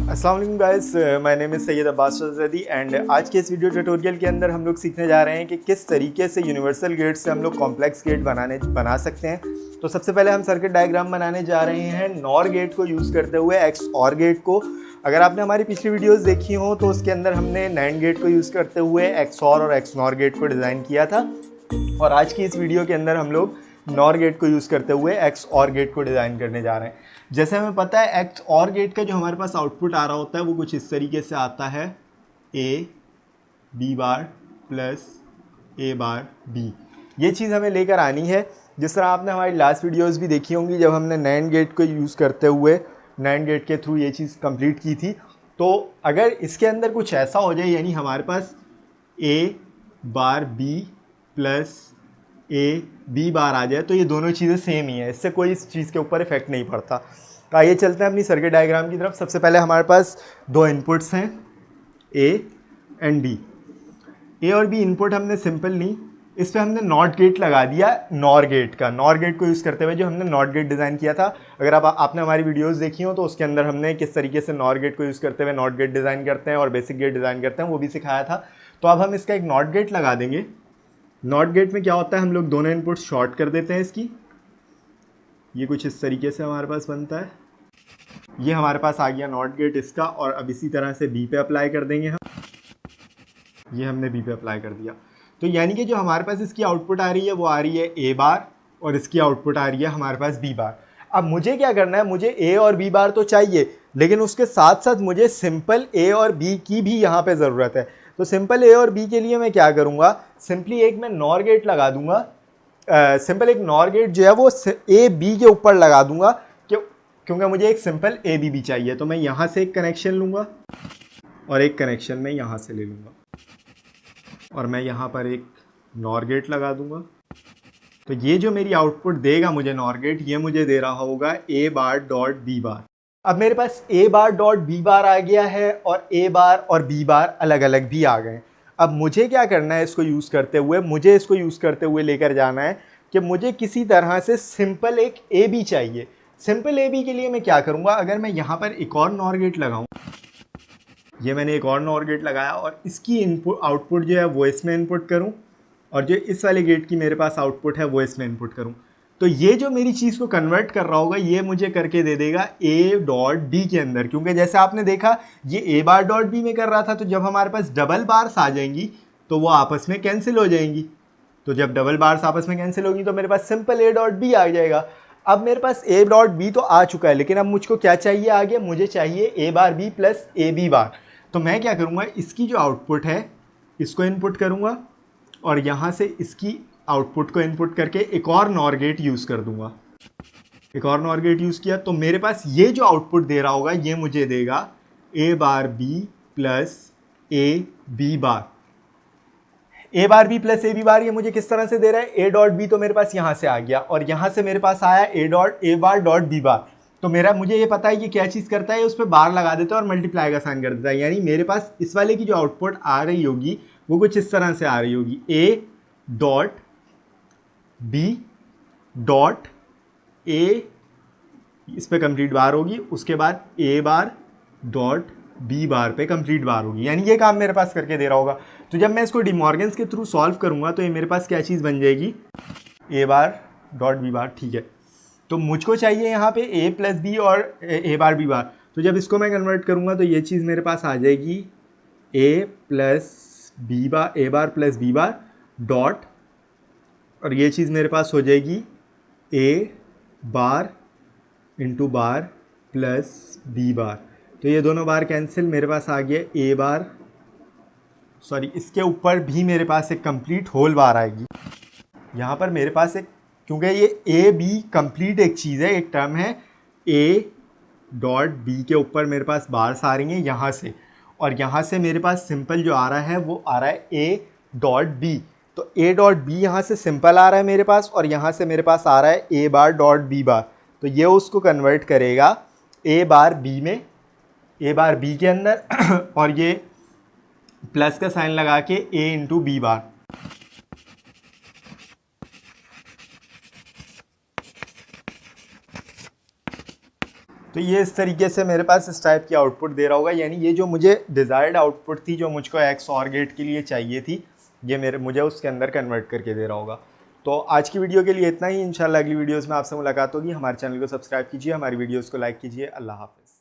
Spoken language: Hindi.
अस्सलाम वालेकुम guys, my name is Syed Abbas Razdi and आज के इस वीडियो ट्यूटोरियल के अंदर हम लोग सीखने जा रहे हैं कि किस तरीके से यूनिवर्सल गेट से हम लोग कॉम्प्लेक्स गेट बना सकते हैं। तो सबसे पहले हम सर्किट डायग्राम बनाने जा रहे हैं नॉर गेट को यूज़ करते हुए एक्स और गेट को। अगर आपने हमारी पिछली वीडियोज़ देखी हो तो उसके अंदर हमने नैंड गेट को यूज़ करते हुए एक्स और एक्स नॉर गेट को डिज़ाइन किया था, और आज की इस वीडियो के अंदर हम लोग नॉर गेट को यूज़ करते हुए एक्स और गेट को डिज़ाइन करने जा रहे हैं। जैसे हमें पता है एक्स और गेट का जो हमारे पास आउटपुट आ रहा होता है वो कुछ इस तरीके से आता है, A B bar plus A bar B. ये चीज़ हमें लेकर आनी है। जिस तरह आपने हमारी लास्ट वीडियोस भी देखी होंगी जब हमने नैंड गेट को यूज़ करते हुए नैंड गेट के थ्रू ये चीज़ कंप्लीट की थी। तो अगर इसके अंदर कुछ ऐसा हो जाए, यानी हमारे पास A bar B plus A B bar आ जाए, तो ये दोनों चीज़ें सेम ही है, इससे कोई इस चीज़ के ऊपर इफेक्ट नहीं पड़ता। तो आइए चलते हैं अपनी सर्किट डायग्राम की तरफ। सबसे पहले हमारे पास दो इनपुट्स हैं, ए एंड बी। ए और बी इनपुट हमने सिंपल ली, इस पर हमने नॉट गेट लगा दिया नॉर गेट का। नॉर गेट को यूज़ करते हुए जो हमने नॉट गेट डिज़ाइन किया था, अगर आपने हमारी वीडियोस देखी हो तो उसके अंदर हमने किस तरीके से नॉर गेट को यूज़ करते हुए नॉट गेट डिज़ाइन करते हैं और बेसिक गेट डिज़ाइन करते हैं वो भी सिखाया था। तो अब हम इसका एक नॉट गेट लगा देंगे। नॉट गेट में क्या होता है, हम लोग दोनों इनपुट शॉर्ट कर देते हैं इसकी। ये कुछ इस तरीके से हमारे पास बनता है। ये हमारे पास आ गया नॉट गेट इसका, और अब इसी तरह से बी पे अप्लाई कर देंगे हम। ये हमने बी पे अप्लाई कर दिया। तो यानी कि जो हमारे पास इसकी आउटपुट आ रही है वो आ रही है ए बार, और इसकी आउटपुट आ रही है हमारे पास बी बार। अब मुझे क्या करना है, मुझे ए और बी बार तो चाहिए, लेकिन उसके साथ साथ मुझे सिंपल ए और बी की भी यहाँ पे ज़रूरत है। तो सिंपल ए और बी के लिए मैं क्या करूँगा, सिंपली एक मैं नॉर गेट लगा दूंगा। सिंपल एक नॉर गेट जो है वो ए बी के ऊपर लगा दूंगा, क्योंकि मुझे एक सिंपल ए बी भी चाहिए। तो मैं यहाँ से एक कनेक्शन लूँगा और एक कनेक्शन मैं यहाँ से ले लूँगा, और मैं यहाँ पर एक नॉर गेट लगा दूँगा। तो ये जो मेरी आउटपुट देगा मुझे नॉर गेट, ये मुझे दे रहा होगा ए बार डॉट बी बार। अब मेरे पास A bar dot B bar आ गया है, और ए बार और बी बार अलग अलग भी आ गए। अब मुझे क्या करना है, इसको यूज़ करते हुए मुझे इसको यूज़ करते हुए लेकर जाना है कि मुझे किसी तरह से सिंपल एक ए बी चाहिए। सिंपल ए बी के लिए मैं क्या करूँगा, अगर मैं यहाँ पर एक और नॉर गेट लगाऊँ, ये मैंने एक और नॉर गेट लगाया और इसकी इनपुट आउटपुट जो है वो इसमें इनपुट करूँ, और जो इस वाले गेट की मेरे पास आउटपुट है वो इसमें इनपुट करूँ, तो ये जो मेरी चीज़ को कन्वर्ट कर रहा होगा ये मुझे करके दे देगा ए डॉट बी के अंदर। क्योंकि जैसे आपने देखा ये ए बार डॉट बी में कर रहा था, तो जब हमारे पास डबल बार्स आ जाएंगी तो वो आपस में कैंसिल हो जाएंगी। तो जब डबल बार्स आपस में कैंसिल होगी तो मेरे पास सिंपल ए डॉट बी आ जाएगा। अब मेरे पास ए डॉट बी तो आ चुका है, लेकिन अब मुझको क्या चाहिए आगे, मुझे चाहिए A bar B plus A B bar. तो मैं क्या करूँगा, इसकी जो आउटपुट है इसको इनपुट करूँगा, और यहाँ से इसकी आउटपुट को इनपुट करके एक और नॉर गेट यूज़ कर दूंगा। एक और नॉर गेट यूज़ किया तो मेरे पास ये जो आउटपुट दे रहा होगा ये मुझे देगा A bar B plus A B bar. A bar B plus A B bar ये मुझे किस तरह से दे रहा है, ए डॉट बी तो मेरे पास यहाँ से आ गया, और यहाँ से मेरे पास आया ए बार डॉट बी बार। तो मुझे ये पता है कि क्या चीज़ करता है, उस पर बार लगा देता है और मल्टीप्लाई का साइन कर देता है। यानी मेरे पास इस वाले की जो आउटपुट आ रही होगी वो कुछ इस तरह से आ रही होगी, A dot B dot A, इस पे कंप्लीट बार होगी, उसके बाद ए बार डॉट बी बार पे कंप्लीट बार होगी। यानी ये काम मेरे पास करके दे रहा होगा। तो जब मैं इसको डिमॉर्गन्स के थ्रू सॉल्व करूंगा तो ये मेरे पास क्या चीज़ बन जाएगी, ए बार डॉट बी बार। ठीक है, तो मुझको चाहिए यहाँ पे ए प्लस बी और ए बार बी बार। तो जब इसको मैं कन्वर्ट करूँगा तो ये चीज़ मेरे पास आ जाएगी ए plus B bar, A bar plus B bar dot, और ये चीज़ मेरे पास हो जाएगी ए बार इंटू बार प्लस बी बार। तो ये दोनों बार कैंसिल, मेरे पास आ गया ए बार, सॉरी इसके ऊपर भी मेरे पास एक कंप्लीट होल बार आएगी। यहाँ पर मेरे पास एक, क्योंकि ये ए बी कंप्लीट एक चीज़ है, एक टर्म है, ए डॉट बी के ऊपर मेरे पास बार्स आ रही हैं यहाँ से, और यहाँ से मेरे पास सिंपल जो आ रहा है वो आ रहा है ए डॉट बी। तो ए डॉट बी यहाँ से सिंपल आ रहा है मेरे पास, और यहाँ से मेरे पास आ रहा है ए बार डॉट बी बार। तो ये उसको कन्वर्ट करेगा ए बार बी में, ए बार बी के अंदर, और ये प्लस का साइन लगा के ए इंटू बी बार। तो तो ये इस तरीके से मेरे पास इस टाइप की आउटपुट दे रहा होगा, यानी ये जो मुझे डिज़ायर्ड आउटपुट थी, जो मुझको एक्स और गेट के लिए चाहिए थी, ये मुझे उसके अंदर कन्वर्ट करके दे रहा होगा। तो आज की वीडियो के लिए इतना ही। इंशाल्लाह अगली वीडियोस में आपसे मुलाकात होगी। हमारे चैनल को सब्सक्राइब कीजिए, हमारी वीडियोस को लाइक कीजिए। अल्लाह हाफ़िज़।